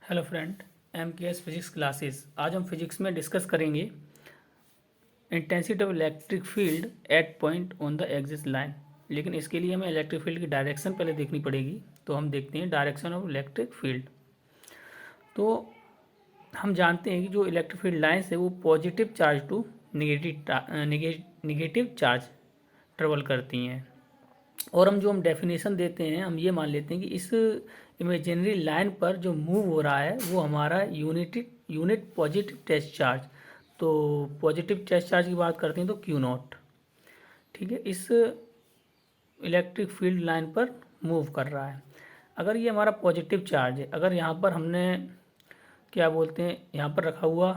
Hello friend, MKS physics classes. आज हम physics में डिस्कस करेंगे intensity of electric field at point on the axis line. लेकिन इसके लिए हमें इलेक्ट्रिक फील्ड की डायरेक्शन पहले देखनी पड़ेगी। तो हम देखते हैं डायरेक्शन ऑफ इलेक्ट्रिक फील्ड। तो हम जानते हैं कि जो इलेक्ट्रिक फील्ड लाइन्स है वो positive charge to negative charge travel करती हैं। और हम डेफिनेशन देते हैं, हम ये मान लेते हैं कि इस इमेजिनरी लाइन पर जो मूव हो रहा है वो हमारा यूनिट पॉजिटिव टेस्ट चार्ज। तो पॉजिटिव टेस्ट चार्ज की बात करते हैं तो क्यू नॉट, ठीक है, इस इलेक्ट्रिक फील्ड लाइन पर मूव कर रहा है। अगर ये हमारा पॉजिटिव चार्ज है, अगर यहाँ पर हमने क्या बोलते हैं यहाँ पर रखा हुआ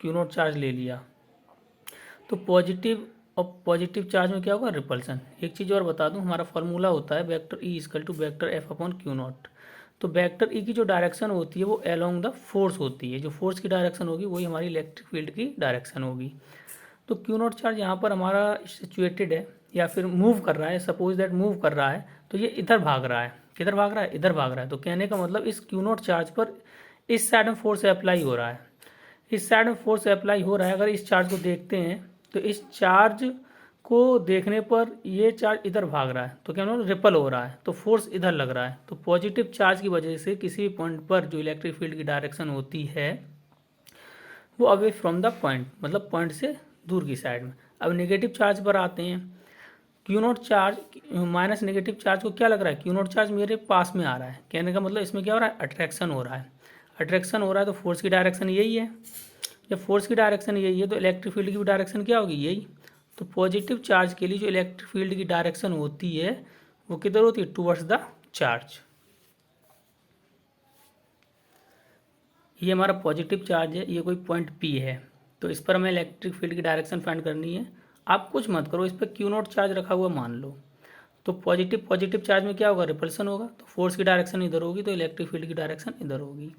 क्यू नॉट चार्ज ले लिया, तो पॉजिटिव चार्ज में क्या होगा, रिपल्सन। एक चीज़ और बता दूं, हमारा फॉर्मूला होता है vector E is equal to vector F upon q naught. तो वेक्टर ई की जो डायरेक्शन होती है वो अलोंग द फोर्स होती है। जो फोर्स की डायरेक्शन होगी वही हमारी इलेक्ट्रिक फील्ड की डायरेक्शन होगी। तो क्यू नॉट चार्ज यहाँ पर हमारा सिचुएटेड है या फिर मूव कर रहा है, सपोज दैट मूव कर रहा है, तो ये इधर भाग रहा है। किधर भाग रहा है, इधर भाग रहा है। तो कहने का मतलब इस क्यू नॉट चार्ज पर इस साइड में फोर्स अप्लाई हो रहा है, इस साइड में फोर्स अप्लाई हो रहा है। अगर इस चार्ज को देखते हैं तो इस चार्ज को देखने पर ये चार्ज इधर भाग रहा है, तो क्या मतलब रिपल हो रहा है, तो फोर्स इधर लग रहा है। तो पॉजिटिव चार्ज की वजह से किसी भी पॉइंट पर जो इलेक्ट्रिक फील्ड की डायरेक्शन होती है वो अवे फ्रॉम द पॉइंट, मतलब पॉइंट से दूर की साइड में। अब नेगेटिव चार्ज पर आते हैं। Q not charge minus negative charge को क्या लग रहा है, क्यू नॉट चार्ज मेरे पास में आ रहा है। कहने का मतलब इसमें क्या हो रहा है, अट्रैक्शन हो रहा है। अट्रैक्शन हो रहा है तो फोर्स की डायरेक्शन यही है। जब फोर्स की डायरेक्शन यही है तो इलेक्ट्रिक फील्ड की भी डायरेक्शन क्या होगी, यही। तो पॉजिटिव चार्ज के लिए जो इलेक्ट्रिक फील्ड की डायरेक्शन होती है वो किधर होती है, टुवर्ड्स द चार्ज। ये हमारा पॉजिटिव चार्ज है, ये कोई पॉइंट P है, तो इस पर हमें इलेक्ट्रिक फील्ड की डायरेक्शन फाइंड करनी है। आप कुछ मत करो, इस पर क्यू नॉट चार्ज रखा हुआ मान लो। तो पॉजिटिव चार्ज में क्या होगा, रिपल्सन होगा। तो फोर्स की डायरेक्शन इधर होगी तो इलेक्ट्रिक फील्ड की डायरेक्शन इधर होगी।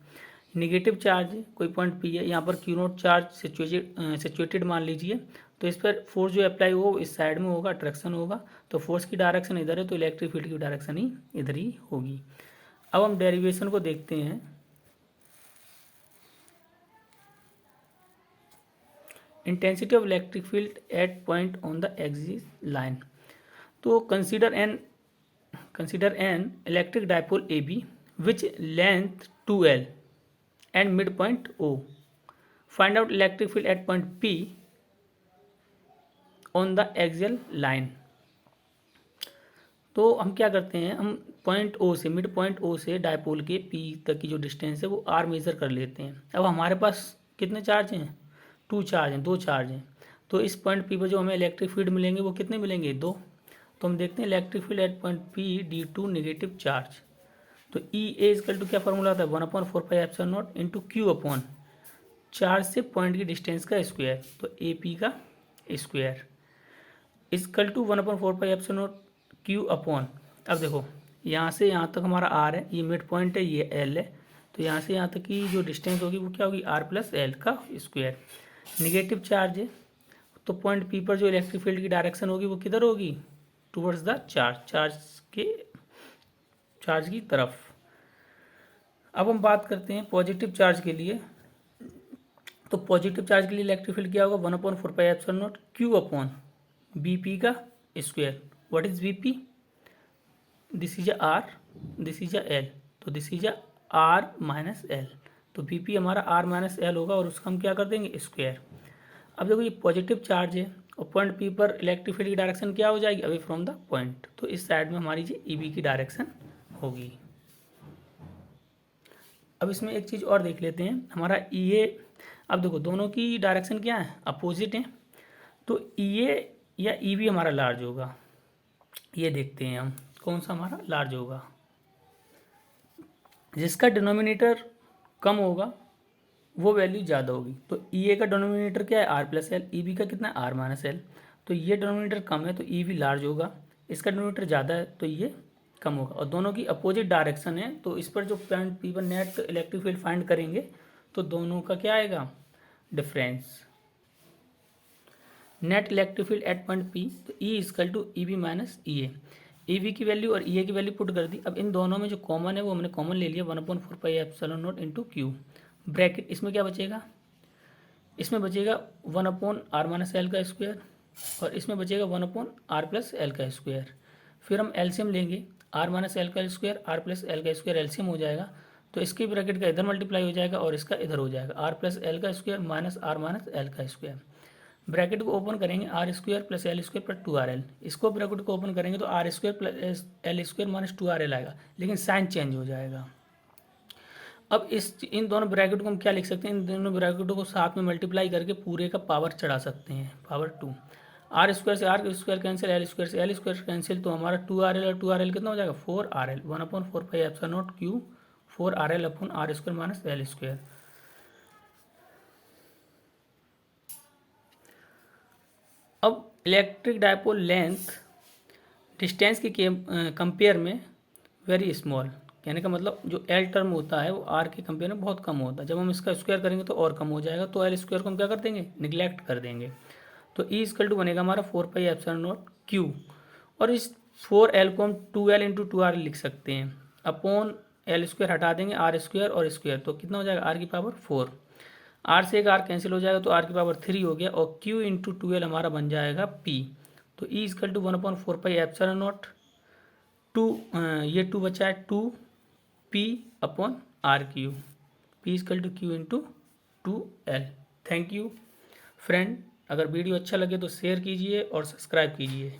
निगेटिव चार्ज है, कोई पॉइंट P है, यहाँ पर क्यू नॉट चार्ज सिचुएटेड मान लीजिए। तो इस पर फोर्स जो अप्लाई होगा इस साइड में होगा, अट्रैक्शन होगा। तो फोर्स की डायरेक्शन इधर है तो इलेक्ट्रिक फील्ड की डायरेक्शन ही इधर ही होगी। अब हम डेरिवेशन को देखते हैं। Intensity of electric field at point on the axis line. तो consider an electric dipole A B which length 2L and midpoint O. Find out electric field at point P on the axial line. तो हम क्या करते हैं, हम point O से, mid point O से dipole के P तक की जो डिस्टेंस है वो R मेज़र कर लेते हैं। अब हमारे पास कितने चार्ज हैं, 2 चार्ज हैं, 2 चार्ज हैं। तो इस पॉइंट P पर जो हमें इलेक्ट्रिक फील्ड मिलेंगे वो कितने मिलेंगे, 2। तो हम देखते हैं electric field at point P D2 negative charge. तो E A इजकल टू क्या फॉर्मूला आता है, 1/4πε0 इंटू क्यू अपॉन चार्ज से पॉइंट की डिस्टेंस का स्क्वायर, तो ए पी का square is equal to 1/4πε0 Q upon. अब देखो यहाँ से यहाँ तक हमारा आर है, ये मिड पॉइंट है, ये एल है। तो यहाँ से यहाँ तक की जो डिस्टेंस होगी वो क्या होगी, आर प्लस एल का स्क्वायर। निगेटिव चार्ज है तो पॉइंट पी पर जो इलेक्ट्रिक फील्ड की डायरेक्शन होगी वो किधर होगी, टूवर्ड्स द चार्ज की तरफ। अब हम बात करते हैं पॉजिटिव चार्ज के लिए। तो पॉजिटिव चार्ज के लिए इलेक्ट्रिक फील्ड क्या होगा, 1/4πε0 क्यू अपॉन बी पी का square. What is B P, this is R, this is L, तो this is R minus L. तो बी पी हमारा आर माइनस एल होगा और उसका हम क्या कर देंगे, स्क्वायर। अब देखो ये पॉजिटिव चार्ज है और पॉइंट पी पर इलेक्ट्रिक फील्ड की डायरेक्शन क्या हो जाएगी, अवे फ्रॉम द पॉइंट। तो इस साइड में हमारी जो ई बी की डायरेक्शन होगी। अब इसमें एक चीज़ और देख लेते हैं, हमारा ई ए। अब देखो दोनों की डायरेक्शन क्या है, अपोजिट है। तो ई ए या ई बी हमारा लार्ज होगा, ये देखते हैं हम कौन सा हमारा लार्ज होगा। जिसका डिनोमिनेटर कम होगा वो वैल्यू ज़्यादा होगी। तो ई ए का डिनोमिनेटर क्या है, R plus L, E B का कितना है, आर माइनस एल। तो ये डिनोमिनेटर कम है तो ई बी लार्ज होगा, इसका डिनोमिनेटर ज़्यादा है तो ये कम होगा। और दोनों की अपोजिट डायरेक्शन है तो इस पर जो पॉइंट पी पर नेट इलेक्ट्रिक फील्ड फाइंड करेंगे तो दोनों का क्या आएगा, difference. Net electric field at point P, तो E is equal to E B minus E A. E V की वैल्यू और ई ए की वैल्यू पुट कर दी। अब इन दोनों में जो कॉमन है वो हमने कॉमन ले लिया, 1/4πε0 इंटू क्यू ब्रैकेट। इसमें क्या बचेगा, इसमें बचेगा 1/r-l का स्क्वायर और इसमें बचेगा 1/r+l का स्क्वायर। फिर हम एलसीएम लेंगे, r-l का स्क्वायर r+l का स्क्वायर एलसीएम हो जाएगा, तो इसकी ब्रैकेट का इधर मल्टीप्लाई हो जाएगा और इसका इधर हो जाएगा, r+l का स्क्वायर माइनस r-l का स्क्वायर। ब्रैकेट को ओपन करेंगे, R square plus L square plus 2rl। इसको ब्रैकेट को ओपन करेंगे तो R square plus L square minus 2rl आएगा, लेकिन साइन चेंज हो जाएगा। अब इन दोनों ब्रैकेट को हम क्या लिख सकते हैं, इन दोनों ब्रैकेटों को साथ में मल्टीप्लाई करके पूरे का पावर चढ़ा सकते हैं, पावर 2। आर स्क्वायर से R square cancel, L square से एल स्क्वायर कैंसिल, तो हमारा 2rl और 2rl कितना हो जाएगा 4rl, 1/4πε0 Q 4rl upon R square minus L square. अब इलेक्ट्रिक डायपोल लेंथ डिस्टेंस की कंपेयर में वेरी स्मॉल, कहने का मतलब जो एल टर्म होता है वो आर के कंपेयर में बहुत कम होता है। जब हम इसका स्क्वायर करेंगे तो और कम हो जाएगा, तो एल स्क्वायर को हम क्या कर देंगे, निगलेक्ट कर देंगे। तो ई इक्वल टू बनेगा हमारा 4πε0 क्यू, और इस 4l को हम 2l इंटू 2r लिख सकते हैं, अपॉन एल स्क्वायर हटा देंगे, आर स्क्वायर और स्क्वायर, तो कितना हो जाएगा आर की पावर 4। आर से एक आर कैंसिल हो जाएगा तो आर की पावर 3 हो गया, और क्यू इंटू 2l हमारा बन जाएगा पी। तो ई इक्वल टू 1/4πε0 टू, ये 2 बचा है 2 P upon R Q, P equal to Q into 2l। Thank you friend, अगर वीडियो अच्छा लगे तो शेयर कीजिए और सब्सक्राइब कीजिए।